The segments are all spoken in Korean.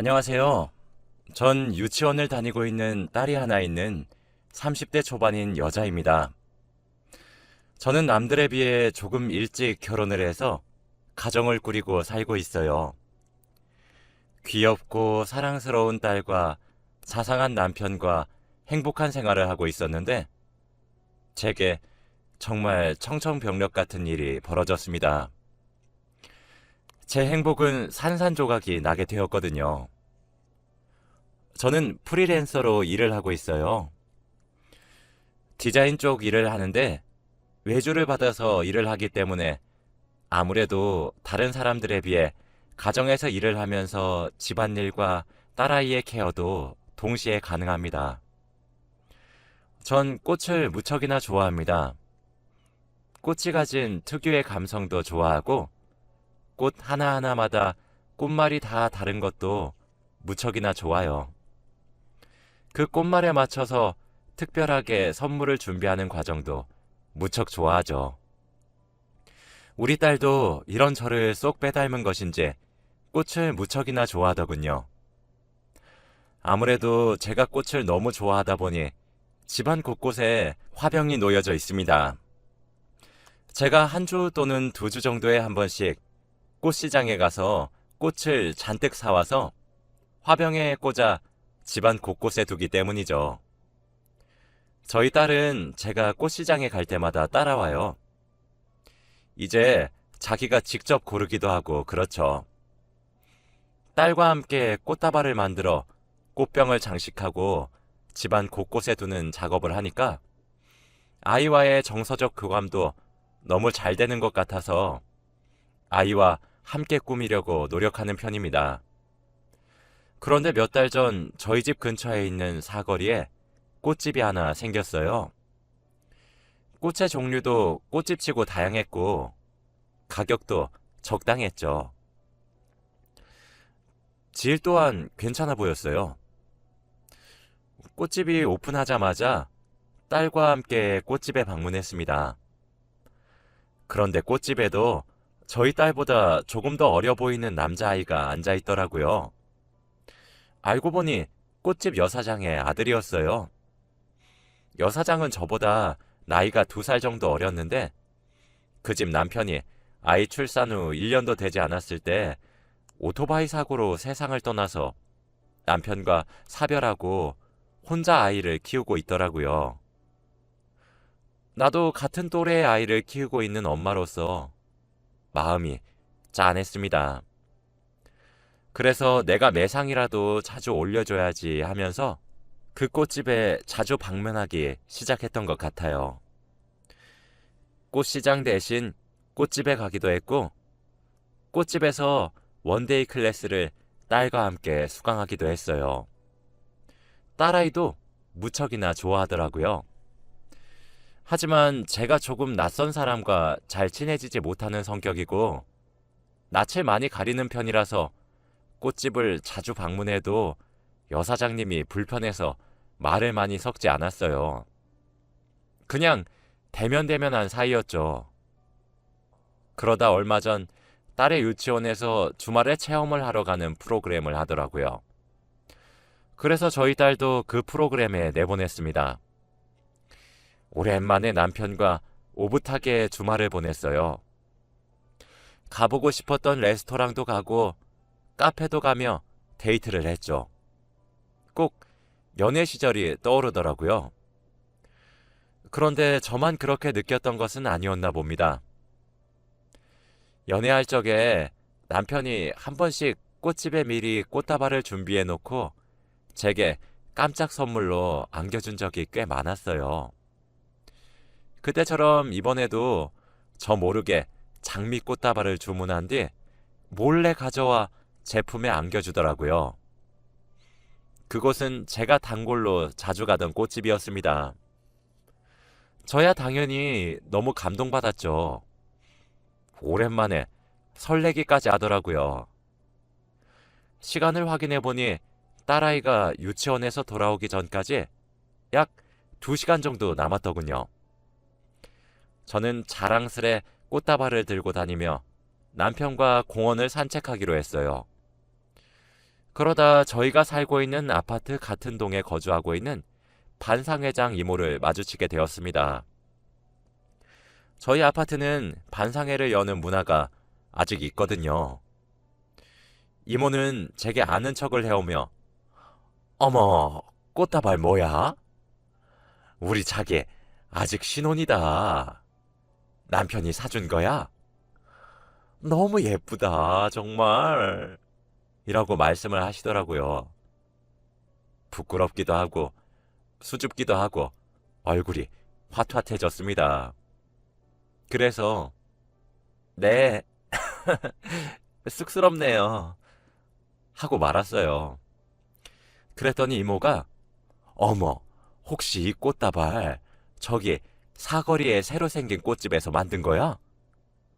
안녕하세요. 전 유치원을 다니고 있는 딸이 하나 있는 30대 초반인 여자입니다. 저는 남들에 비해 조금 일찍 결혼을 해서 가정을 꾸리고 살고 있어요. 귀엽고 사랑스러운 딸과 자상한 남편과 행복한 생활을 하고 있었는데 제게 정말 청천벽력 같은 일이 벌어졌습니다. 제 행복은 산산조각이 나게 되었거든요. 저는 프리랜서로 일을 하고 있어요. 디자인 쪽 일을 하는데 외주를 받아서 일을 하기 때문에 아무래도 다른 사람들에 비해 가정에서 일을 하면서 집안일과 딸아이의 케어도 동시에 가능합니다. 전 꽃을 무척이나 좋아합니다. 꽃이 가진 특유의 감성도 좋아하고 꽃 하나하나마다 꽃말이 다 다른 것도 무척이나 좋아요. 그 꽃말에 맞춰서 특별하게 선물을 준비하는 과정도 무척 좋아하죠. 우리 딸도 이런 저를 쏙 빼닮은 것인지 꽃을 무척이나 좋아하더군요. 아무래도 제가 꽃을 너무 좋아하다 보니 집안 곳곳에 화병이 놓여져 있습니다. 제가 한 주 또는 두 주 정도에 한 번씩 꽃시장에 가서 꽃을 잔뜩 사와서 화병에 꽂아 집안 곳곳에 두기 때문이죠. 저희 딸은 제가 꽃시장에 갈 때마다 따라와요. 이제 자기가 직접 고르기도 하고 그렇죠. 딸과 함께 꽃다발을 만들어 꽃병을 장식하고 집안 곳곳에 두는 작업을 하니까 아이와의 정서적 교감도 너무 잘 되는 것 같아서 아이와 함께 꾸미려고 노력하는 편입니다. 그런데 몇 달 전 저희 집 근처에 있는 사거리에 꽃집이 하나 생겼어요. 꽃의 종류도 꽃집치고 다양했고 가격도 적당했죠. 질 또한 괜찮아 보였어요. 꽃집이 오픈하자마자 딸과 함께 꽃집에 방문했습니다. 그런데 꽃집에도 저희 딸보다 조금 더 어려 보이는 남자아이가 앉아 있더라고요. 알고 보니 꽃집 여사장의 아들이었어요. 여사장은 저보다 나이가 2살 정도 어렸는데 그 집 남편이 아이 출산 후 1년도 되지 않았을 때 오토바이 사고로 세상을 떠나서 남편과 사별하고 혼자 아이를 키우고 있더라고요. 나도 같은 또래의 아이를 키우고 있는 엄마로서 마음이 짠했습니다. 그래서 내가 매상이라도 자주 올려줘야지 하면서 그 꽃집에 자주 방문하기 시작했던 것 같아요. 꽃시장 대신 꽃집에 가기도 했고, 꽃집에서 원데이 클래스를 딸과 함께 수강하기도 했어요. 딸아이도 무척이나 좋아하더라고요. 하지만 제가 조금 낯선 사람과 잘 친해지지 못하는 성격이고, 낯을 많이 가리는 편이라서 꽃집을 자주 방문해도 여사장님이 불편해서 말을 많이 섞지 않았어요. 그냥 대면대면한 사이였죠. 그러다 얼마 전 딸의 유치원에서 주말에 체험을 하러 가는 프로그램을 하더라고요. 그래서 저희 딸도 그 프로그램에 내보냈습니다. 오랜만에 남편과 오붓하게 주말을 보냈어요. 가보고 싶었던 레스토랑도 가고 카페도 가며 데이트를 했죠. 꼭 연애 시절이 떠오르더라고요. 그런데 저만 그렇게 느꼈던 것은 아니었나 봅니다. 연애할 적에 남편이 한 번씩 꽃집에 미리 꽃다발을 준비해 놓고 제게 깜짝 선물로 안겨준 적이 꽤 많았어요. 그때처럼 이번에도 저 모르게 장미 꽃다발을 주문한 뒤 몰래 가져와 제품에 안겨주더라고요. 그곳은 제가 단골로 자주 가던 꽃집이었습니다. 저야 당연히 너무 감동받았죠. 오랜만에 설레기까지 하더라고요. 시간을 확인해 보니 딸아이가 유치원에서 돌아오기 전까지 약 2시간 정도 남았더군요. 저는 자랑스레 꽃다발을 들고 다니며 남편과 공원을 산책하기로 했어요. 그러다 저희가 살고 있는 아파트 같은 동에 거주하고 있는 반상회장 이모를 마주치게 되었습니다. 저희 아파트는 반상회를 여는 문화가 아직 있거든요. 이모는 제게 아는 척을 해오며 어머, 꽃다발 뭐야? 우리 자기 아직 신혼이다. 남편이 사준 거야? 너무 예쁘다, 정말. 이라고 말씀을 하시더라고요. 부끄럽기도 하고 수줍기도 하고 얼굴이 화투hat해졌습니다. 그래서 네, 쑥스럽네요. 하고 말았어요. 그랬더니 이모가 어머, 혹시 이 꽃다발 저기 사거리에 새로 생긴 꽃집에서 만든 거야?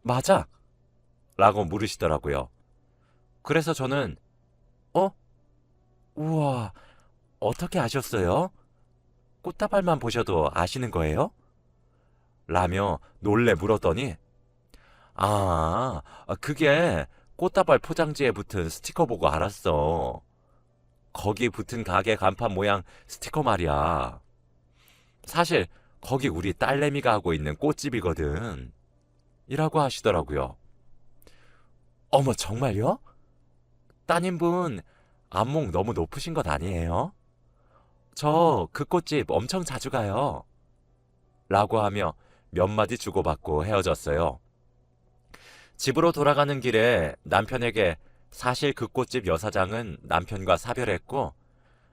맞아? 라고 물으시더라고요. 그래서 저는 어? 우와, 어떻게 아셨어요? 꽃다발만 보셔도 아시는 거예요? 라며 놀래 물었더니 아, 그게 꽃다발 포장지에 붙은 스티커 보고 알았어. 거기 붙은 가게 간판 모양 스티커 말이야. 사실 거기 우리 딸내미가 하고 있는 꽃집이거든. 이라고 하시더라고요. 어머, 정말요? 따님분 안목 너무 높으신 것 아니에요? 저 그 꽃집 엄청 자주 가요. 라고 하며 몇 마디 주고받고 헤어졌어요. 집으로 돌아가는 길에 남편에게 사실 그 꽃집 여사장은 남편과 사별했고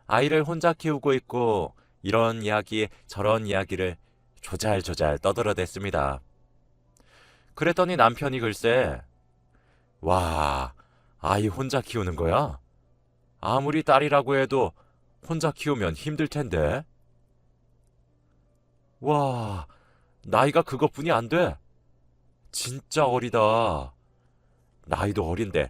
아이를 혼자 키우고 있고 이런 이야기 저런 이야기를 조잘조잘 떠들어댔습니다. 그랬더니 남편이 글쎄 와, 아이 혼자 키우는 거야? 아무리 딸이라고 해도 혼자 키우면 힘들 텐데. 와, 나이가 그것뿐이 안 돼. 진짜 어리다. 나이도 어린데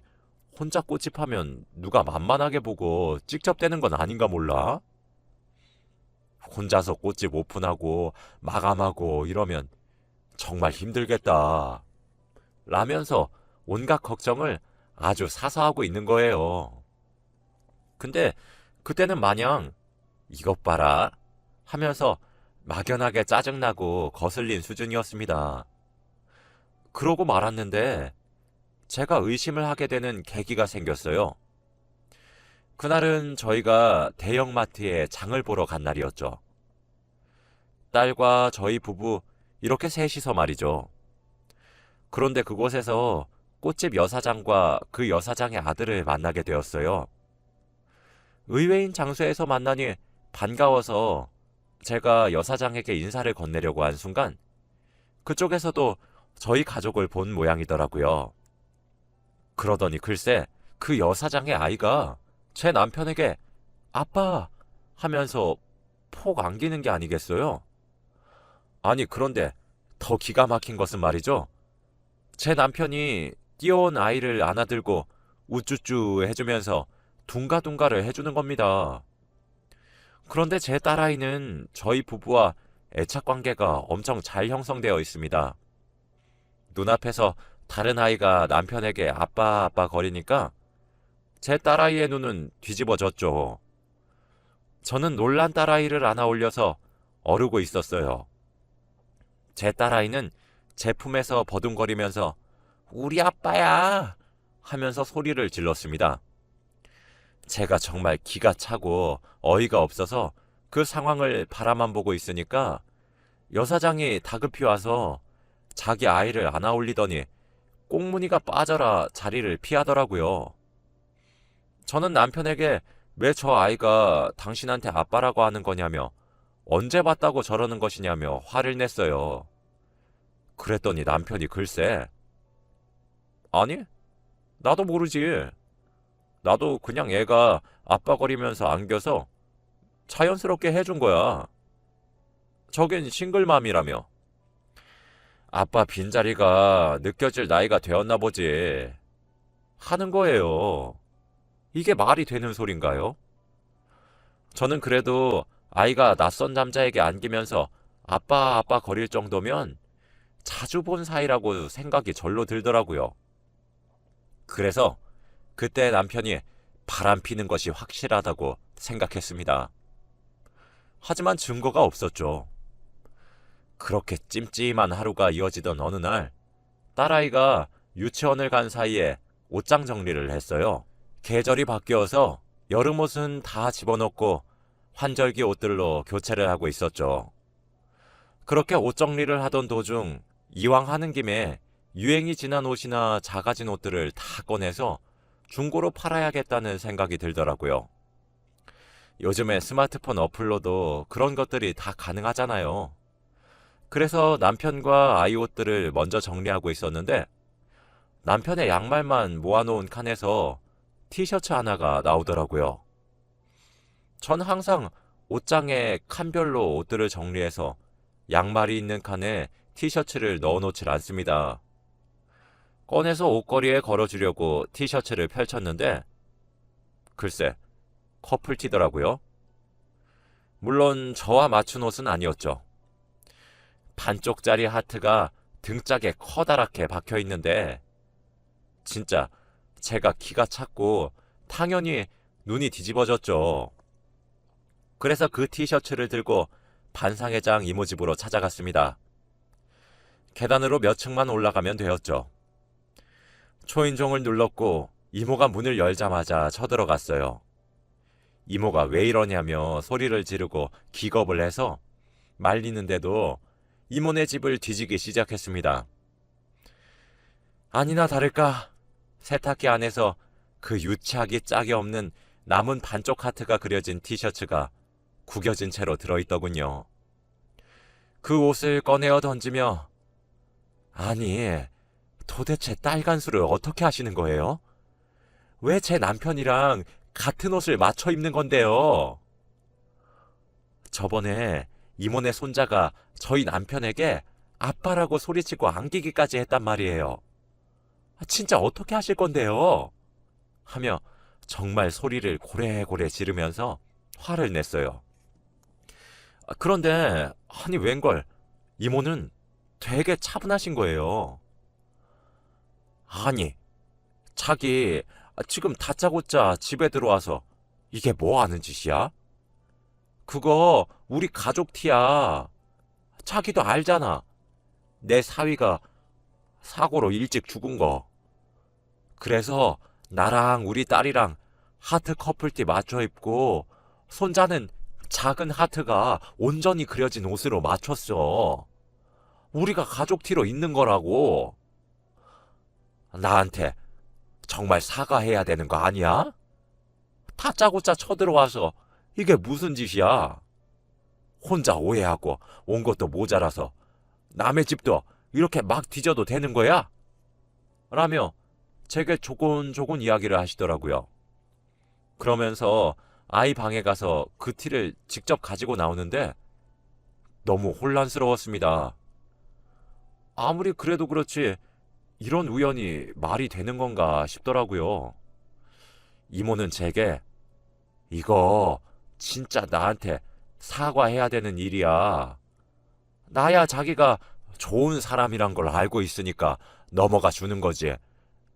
혼자 꽃집하면 누가 만만하게 보고 찍접대는 건 아닌가 몰라? 혼자서 꽃집 오픈하고 마감하고 이러면 정말 힘들겠다. 라면서 온갖 걱정을 아주 사서하고 있는 거예요. 근데 그때는 마냥 이것 봐라 하면서 막연하게 짜증나고 거슬린 수준이었습니다. 그러고 말았는데 제가 의심을 하게 되는 계기가 생겼어요. 그날은 저희가 대형마트에 장을 보러 간 날이었죠. 딸과 저희 부부 이렇게 셋이서 말이죠. 그런데 그곳에서 꽃집 여사장과 그 여사장의 아들을 만나게 되었어요. 의외인 장소에서 만나니 반가워서 제가 여사장에게 인사를 건네려고 한 순간 그쪽에서도 저희 가족을 본 모양이더라고요. 그러더니 글쎄 그 여사장의 아이가 제 남편에게 아빠 하면서 폭 안기는 게 아니겠어요? 아니 그런데 더 기가 막힌 것은 말이죠. 제 남편이 뛰어온 아이를 안아들고 우쭈쭈 해주면서 둥가둥가를 해주는 겁니다. 그런데 제 딸아이는 저희 부부와 애착관계가 엄청 잘 형성되어 있습니다. 눈앞에서 다른 아이가 남편에게 아빠 아빠 거리니까 제 딸아이의 눈은 뒤집어졌죠. 저는 놀란 딸아이를 안아 올려서 어르고 있었어요. 제 딸아이는 제 품에서 버둥거리면서 우리 아빠야 하면서 소리를 질렀습니다. 제가 정말 기가 차고 어이가 없어서 그 상황을 바라만 보고 있으니까 여사장이 다급히 와서 자기 아이를 안아 올리더니 꽁무니가 빠져라 자리를 피하더라고요. 저는 남편에게 왜 저 아이가 당신한테 아빠라고 하는 거냐며 언제 봤다고 저러는 것이냐며 화를 냈어요. 그랬더니 남편이 글쎄 아니 나도 모르지. 나도 그냥 애가 아빠거리면서 안겨서 자연스럽게 해준 거야. 저긴 싱글맘이라며. 아빠 빈자리가 느껴질 나이가 되었나 보지. 하는 거예요. 이게 말이 되는 소린가요? 저는 그래도 아이가 낯선 남자에게 안기면서 아빠 아빠 거릴 정도면 자주 본 사이라고 생각이 절로 들더라고요. 그래서 그때 남편이 바람 피는 것이 확실하다고 생각했습니다. 하지만 증거가 없었죠. 그렇게 찜찜한 하루가 이어지던 어느 날, 딸아이가 유치원을 간 사이에 옷장 정리를 했어요. 계절이 바뀌어서 여름 옷은 다 집어넣고 환절기 옷들로 교체를 하고 있었죠. 그렇게 옷 정리를 하던 도중 이왕 하는 김에 유행이 지난 옷이나 작아진 옷들을 다 꺼내서 중고로 팔아야겠다는 생각이 들더라고요. 요즘에 스마트폰 어플로도 그런 것들이 다 가능하잖아요. 그래서 남편과 아이 옷들을 먼저 정리하고 있었는데 남편의 양말만 모아놓은 칸에서 티셔츠 하나가 나오더라고요. 전 항상 옷장에 칸별로 옷들을 정리해서 양말이 있는 칸에 티셔츠를 넣어놓질 않습니다. 꺼내서 옷걸이에 걸어주려고 티셔츠를 펼쳤는데 글쎄 커플티더라고요. 물론 저와 맞춘 옷은 아니었죠. 반쪽짜리 하트가 등짝에 커다랗게 박혀 있는데 진짜 제가 기가 찼고 당연히 눈이 뒤집어졌죠. 그래서 그 티셔츠를 들고 반상회장 이모 집으로 찾아갔습니다. 계단으로 몇 층만 올라가면 되었죠. 초인종을 눌렀고 이모가 문을 열자마자 쳐들어갔어요. 이모가 왜 이러냐며 소리를 지르고 기겁을 해서 말리는데도 이모네 집을 뒤지기 시작했습니다. 아니나 다를까 세탁기 안에서 그 유치하기 짝이 없는 남은 반쪽 하트가 그려진 티셔츠가 구겨진 채로 들어있더군요. 그 옷을 꺼내어 던지며 아니 도대체 딸간수를 어떻게 하시는 거예요? 왜 제 남편이랑 같은 옷을 맞춰 입는 건데요? 저번에 이모네 손자가 저희 남편에게 아빠라고 소리치고 안기기까지 했단 말이에요. 진짜 어떻게 하실 건데요? 하며 정말 소리를 고래고래 지르면서 화를 냈어요. 그런데 아니 웬걸 이모는 되게 차분하신 거예요. 아니 자기 지금 다짜고짜 집에 들어와서 이게 뭐 하는 짓이야? 그거 우리 가족 티야. 자기도 알잖아. 내 사위가 사고로 일찍 죽은 거. 그래서 나랑 우리 딸이랑 하트 커플티 맞춰 입고 손자는 작은 하트가 온전히 그려진 옷으로 맞췄어. 우리가 가족 티로 입는 거라고. 나한테 정말 사과해야 되는 거 아니야? 다짜고짜 쳐들어와서 이게 무슨 짓이야? 혼자 오해하고 온 것도 모자라서 남의 집도 이렇게 막 뒤져도 되는 거야? 라며 제게 조곤조곤 이야기를 하시더라고요. 그러면서 아이 방에 가서 그 티를 직접 가지고 나오는데 너무 혼란스러웠습니다. 아무리 그래도 그렇지 이런 우연이 말이 되는 건가 싶더라고요. 이모는 제게 이거 진짜 나한테 사과해야 되는 일이야. 나야 자기가 좋은 사람이란 걸 알고 있으니까 넘어가 주는 거지.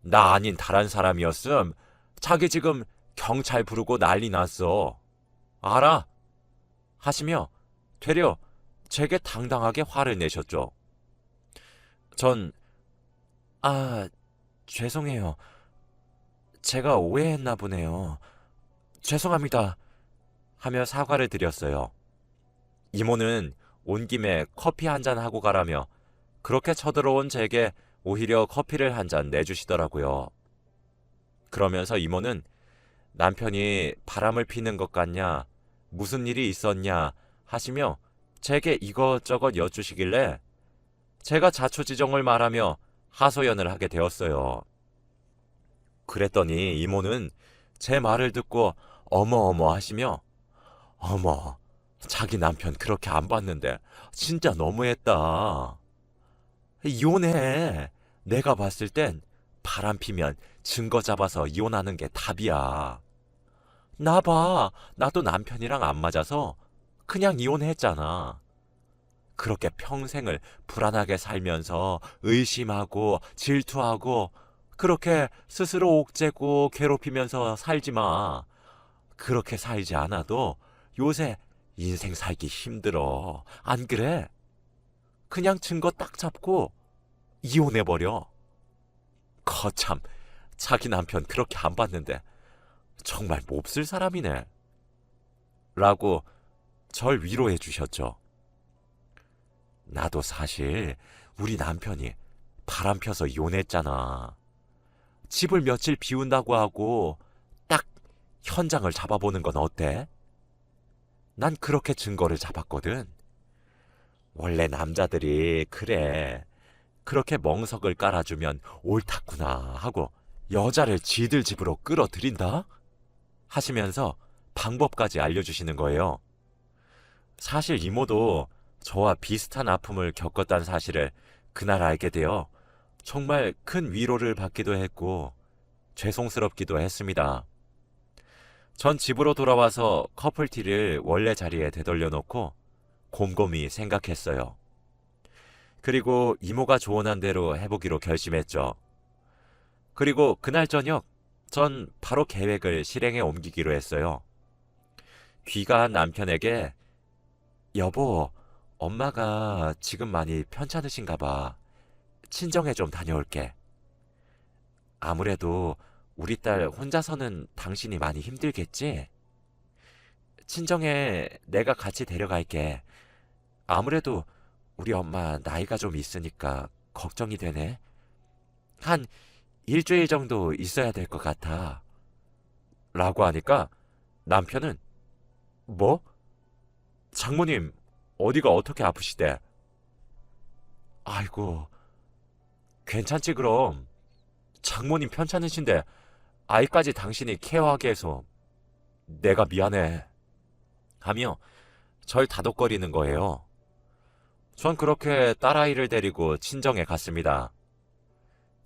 나 아닌 다른 사람이었음 자기 지금 경찰 부르고 난리 났어. 알아? 하시며 되려 제게 당당하게 화를 내셨죠. 전 죄송해요. 제가 오해했나 보네요. 죄송합니다. 하며 사과를 드렸어요. 이모는 온 김에 커피 한 잔 하고 가라며 그렇게 쳐들어온 제게 오히려 커피를 한 잔 내주시더라고요. 그러면서 이모는 남편이 바람을 피는 것 같냐, 무슨 일이 있었냐 하시며 제게 이것저것 여쭈시길래 제가 자초지종을 말하며 하소연을 하게 되었어요. 그랬더니 이모는 제 말을 듣고 어머어머 하시며 어머, 자기 남편 그렇게 안 봤는데 진짜 너무했다. 이혼해. 내가 봤을 땐 바람 피면 증거 잡아서 이혼하는 게 답이야. 나 봐. 나도 남편이랑 안 맞아서 그냥 이혼했잖아. 그렇게 평생을 불안하게 살면서 의심하고 질투하고 그렇게 스스로 옥죄고 괴롭히면서 살지 마. 그렇게 살지 않아도 요새 인생 살기 힘들어. 안 그래? 그냥 증거 딱 잡고 이혼해버려. 거참, 자기 남편 그렇게 안 봤는데 정말 몹쓸 사람이네. 라고 절 위로해 주셨죠. 나도 사실 우리 남편이 바람 펴서 이혼했잖아. 집을 며칠 비운다고 하고 딱 현장을 잡아보는 건 어때? 난 그렇게 증거를 잡았거든. 원래 남자들이 그래. 그렇게 멍석을 깔아주면 옳았구나 하고 여자를 지들 집으로 끌어들인다? 하시면서 방법까지 알려주시는 거예요. 사실 이모도 저와 비슷한 아픔을 겪었다는 사실을 그날 알게 되어 정말 큰 위로를 받기도 했고 죄송스럽기도 했습니다. 전 집으로 돌아와서 커플티를 원래 자리에 되돌려 놓고 곰곰이 생각했어요. 그리고 이모가 조언한 대로 해보기로 결심했죠. 그리고 그날 저녁 전 바로 계획을 실행에 옮기기로 했어요. 귀가한 남편에게 여보, 엄마가 지금 많이 편찮으신가 봐. 친정에 좀 다녀올게. 아무래도 우리 딸 혼자서는 당신이 많이 힘들겠지? 친정에 내가 같이 데려갈게. 아무래도 우리 엄마 나이가 좀 있으니까 걱정이 되네. 한 일주일 정도 있어야 될 것 같아. 라고 하니까 남편은 뭐? 장모님 어디가 어떻게 아프시대? 아이고, 괜찮지 그럼. 장모님 편찮으신데 아이까지 당신이 케어하게 해서 내가 미안해. 하며 절 다독거리는 거예요. 전 그렇게 딸아이를 데리고 친정에 갔습니다.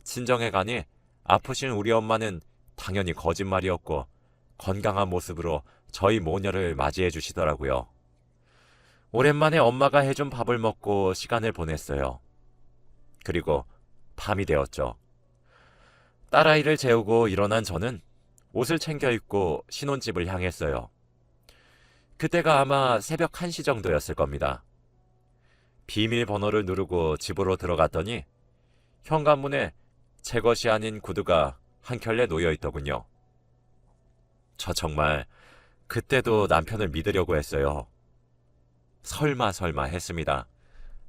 친정에 가니 아프신 우리 엄마는 당연히 거짓말이었고 건강한 모습으로 저희 모녀를 맞이해 주시더라고요. 오랜만에 엄마가 해준 밥을 먹고 시간을 보냈어요. 그리고 밤이 되었죠. 딸아이를 재우고 일어난 저는 옷을 챙겨 입고 신혼집을 향했어요. 그때가 아마 새벽 1시 정도였을 겁니다. 비밀번호를 누르고 집으로 들어갔더니 현관문에 제 것이 아닌 구두가 한 켤레 놓여 있더군요. 저 정말 그때도 남편을 믿으려고 했어요. 설마 했습니다.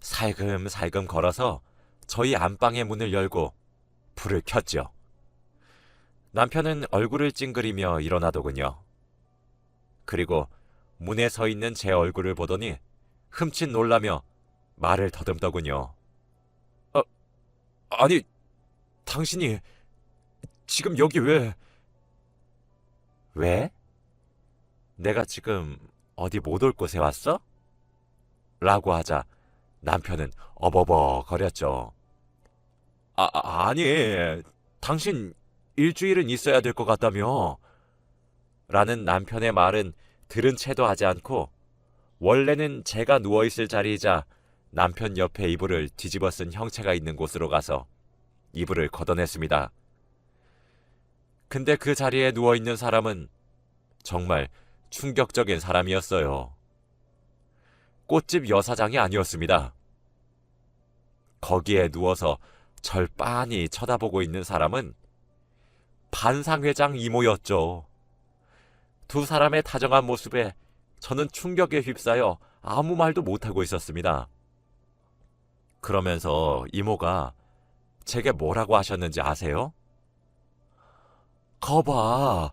살금살금 걸어서 저희 안방의 문을 열고 불을 켰죠. 남편은 얼굴을 찡그리며 일어나더군요. 그리고 문에 서 있는 제 얼굴을 보더니 흠칫 놀라며 말을 더듬더군요. 아니, 당신이 지금 여기 왜? 왜? 내가 지금 어디 못 올 곳에 왔어? 라고 하자 남편은 어버버 거렸죠. 아니, 당신 일주일은 있어야 될 것 같다며. 라는 남편의 말은 들은 채도 하지 않고 원래는 제가 누워있을 자리이자 남편 옆에 이불을 뒤집어 쓴 형체가 있는 곳으로 가서 이불을 걷어냈습니다. 근데 그 자리에 누워있는 사람은 정말 충격적인 사람이었어요. 꽃집 여사장이 아니었습니다. 거기에 누워서 절 빤히 쳐다보고 있는 사람은 반상회장 이모였죠. 두 사람의 다정한 모습에 저는 충격에 휩싸여 아무 말도 못하고 있었습니다. 그러면서 이모가 제게 뭐라고 하셨는지 아세요? 거봐,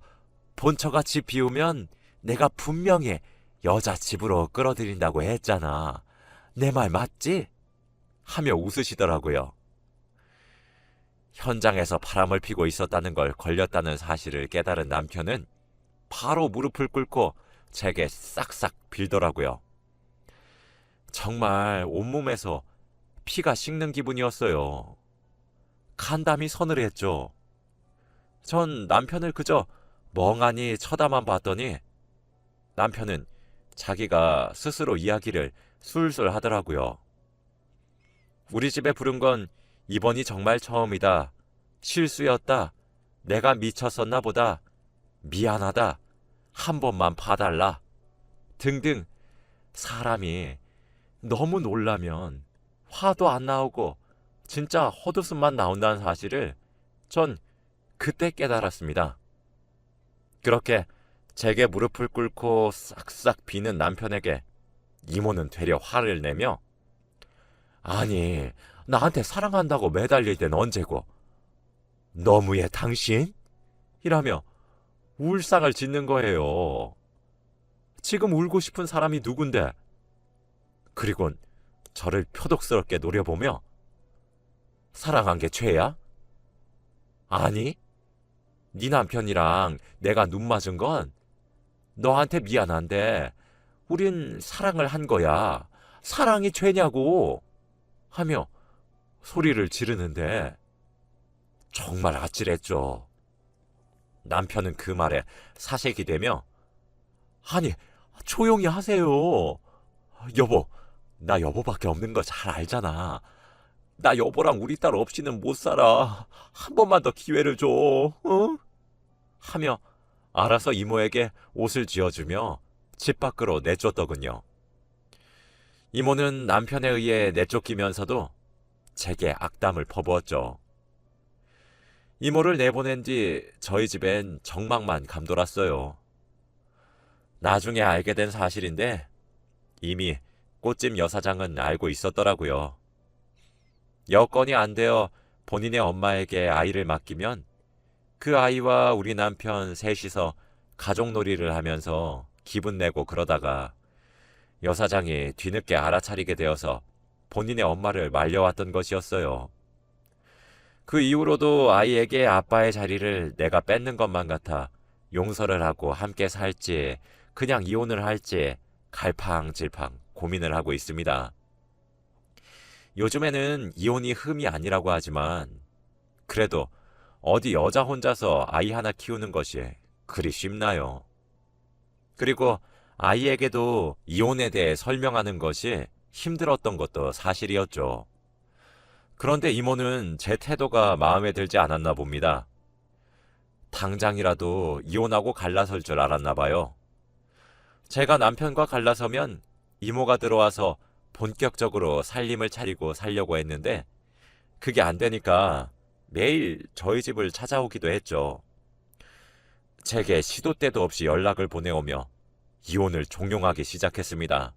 본처가 집 비우면 내가 분명히 여자 집으로 끌어들인다고 했잖아. 내 말 맞지? 하며 웃으시더라고요. 현장에서 바람을 피고 있었다는 걸 걸렸다는 사실을 깨달은 남편은 바로 무릎을 꿇고 제게 싹싹 빌더라고요. 정말 온몸에서 피가 식는 기분이었어요. 간담이 서늘했죠. 전 남편을 그저 멍하니 쳐다만 봤더니 남편은 자기가 스스로 이야기를 술술 하더라고요. 우리 집에 부른 건 이번이 정말 처음이다. 실수였다. 내가 미쳤었나 보다. 미안하다. 한 번만 봐달라. 등등. 사람이 너무 놀라면 화도 안 나오고 진짜 헛웃음만 나온다는 사실을 전 그때 깨달았습니다. 그렇게 제게 무릎을 꿇고 싹싹 비는 남편에게 이모는 되려 화를 내며 아니 나한테 사랑한다고 매달릴 땐 언제고 너무해 당신? 이라며 울상을 짓는 거예요. 지금 울고 싶은 사람이 누군데? 그리곤 저를 표독스럽게 노려보며 사랑한 게 죄야? 아니, 네 남편이랑 내가 눈 맞은 건 너한테 미안한데 우린 사랑을 한 거야. 사랑이 죄냐고 하며 소리를 지르는데 정말 아찔했죠. 남편은 그 말에 사색이 되며 아니 조용히 하세요. 여보, 나 여보밖에 없는 거 잘 알잖아. 나 여보랑 우리 딸 없이는 못 살아. 한 번만 더 기회를 줘. 어? 하며 알아서 이모에게 옷을 지어주며 집 밖으로 내쫓더군요. 이모는 남편에 의해 내쫓기면서도 제게 악담을 퍼부었죠. 이모를 내보낸 뒤 저희 집엔 정막만 감돌았어요. 나중에 알게 된 사실인데 이미 꽃집 여사장은 알고 있었더라고요. 여건이 안 되어 본인의 엄마에게 아이를 맡기면 그 아이와 우리 남편 셋이서 가족놀이를 하면서 기분 내고 그러다가 여사장이 뒤늦게 알아차리게 되어서 본인의 엄마를 말려왔던 것이었어요. 그 이후로도 아이에게 아빠의 자리를 내가 뺏는 것만 같아 용서를 하고 함께 살지 그냥 이혼을 할지 갈팡질팡 고민을 하고 있습니다. 요즘에는 이혼이 흠이 아니라고 하지만 그래도 어디 여자 혼자서 아이 하나 키우는 것이 그리 쉽나요? 그리고 아이에게도 이혼에 대해 설명하는 것이 힘들었던 것도 사실이었죠. 그런데 이모는 제 태도가 마음에 들지 않았나 봅니다. 당장이라도 이혼하고 갈라설 줄 알았나 봐요. 제가 남편과 갈라서면 이모가 들어와서 본격적으로 살림을 차리고 살려고 했는데 그게 안 되니까 매일 저희 집을 찾아오기도 했죠. 제게 시도 때도 없이 연락을 보내오며 이혼을 종용하기 시작했습니다.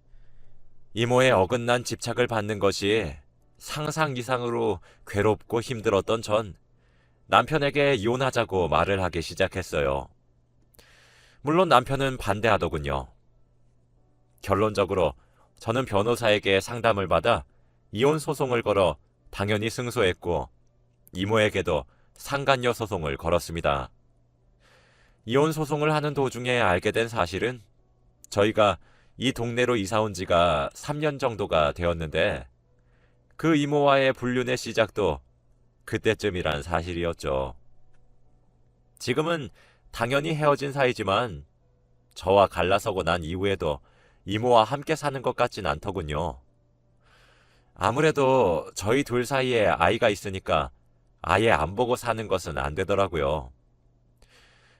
이모의 어긋난 집착을 받는 것이 상상 이상으로 괴롭고 힘들었던 전 남편에게 이혼하자고 말을 하기 시작했어요. 물론 남편은 반대하더군요. 결론적으로 저는 변호사에게 상담을 받아 이혼 소송을 걸어 당연히 승소했고 이모에게도 상간녀 소송을 걸었습니다. 이혼 소송을 하는 도중에 알게 된 사실은 저희가 이 동네로 이사 온 지가 3년 정도가 되었는데 그 이모와의 불륜의 시작도 그때쯤이란 사실이었죠. 지금은 당연히 헤어진 사이지만 저와 갈라서고 난 이후에도 이모와 함께 사는 것 같진 않더군요. 아무래도 저희 둘 사이에 아이가 있으니까 아예 안 보고 사는 것은 안 되더라고요.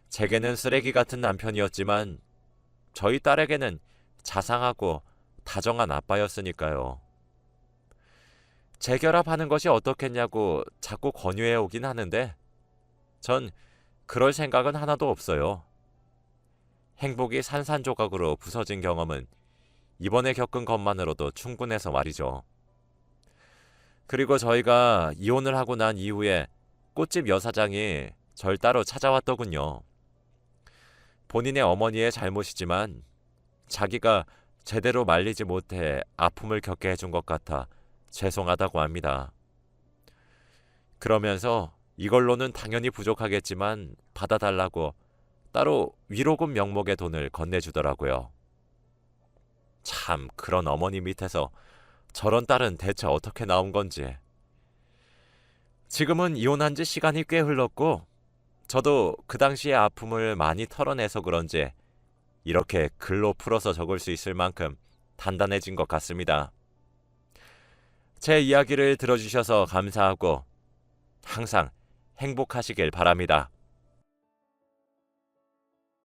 제게는 쓰레기 같은 남편이었지만 저희 딸에게는 자상하고 다정한 아빠였으니까요. 재결합하는 것이 어떻겠냐고 자꾸 권유해 오긴 하는데 전 그럴 생각은 하나도 없어요. 행복이 산산조각으로 부서진 경험은 이번에 겪은 것만으로도 충분해서 말이죠. 그리고 저희가 이혼을 하고 난 이후에 꽃집 여사장이 절 따로 찾아왔더군요. 본인의 어머니의 잘못이지만 자기가 제대로 말리지 못해 아픔을 겪게 해준 것 같아 죄송하다고 합니다. 그러면서 이걸로는 당연히 부족하겠지만 받아달라고 따로 위로금 명목의 돈을 건네주더라고요. 참 그런 어머니 밑에서 저런 딸은 대체 어떻게 나온 건지. 지금은 이혼한 지 시간이 꽤 흘렀고 저도 그 당시의 아픔을 많이 털어내서 그런지 이렇게 글로 풀어서 적을 수 있을 만큼 단단해진 것 같습니다. 제 이야기를 들어주셔서 감사하고 항상 행복하시길 바랍니다.